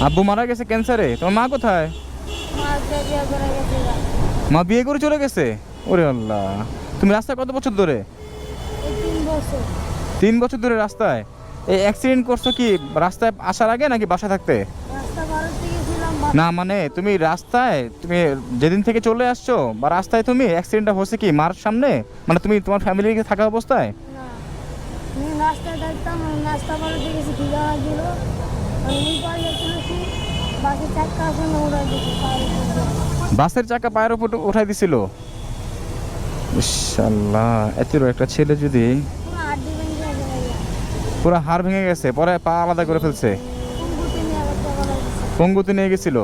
আব্বু মারা গেছে ক্যান্সারে, তোমার মা কোথায়? মা বিয়ে করে গেছে গা। মা বিয়ে করে চলে গেছে? ওরে আল্লাহ, তুমি রাস্তায় কত বছর ধরে? এই 3 বছর। 3 বছর ধরে রাস্তায়? এই অ্যাক্সিডেন্ট করছো কি রাস্তায় আসার আগে নাকি বাসা থাকতে? রাস্তা বাড়াতে গেছিলাম না মানে তুমি রাস্তায়, তুমি যেদিন থেকে চলে আসছো বা রাস্তায় তুমি অ্যাক্সিডেন্টটা হচ্ছে কি মার সামনে, মানে তুমি তোমার ফ্যামিলি থাকা অবস্থায়? না আমি রাস্তায় থাকতাম, রাস্তা বাড়াতে গেছি ভিজা দিল আমি পায়ে তুলেছি বাসের চাকা আসলে উড়াই দিয়েছি পায়ে তুলে। বাসের চাকা পায়ের উপর উঠাই দিছিল? ইনশাআল্লাহ, এতেরও একটা ছেলে যদি পুরো হাড্ডি ভেঙে গেছে ভাইয়া। পুরো হাড় ভেঙে গেছে, পরে পা আলাদা করে ফেলছে, কোন গুটি নিয়ে আবার চাকা লাগিয়েছে। পঙ্গুতে নিয়ে গেছিল।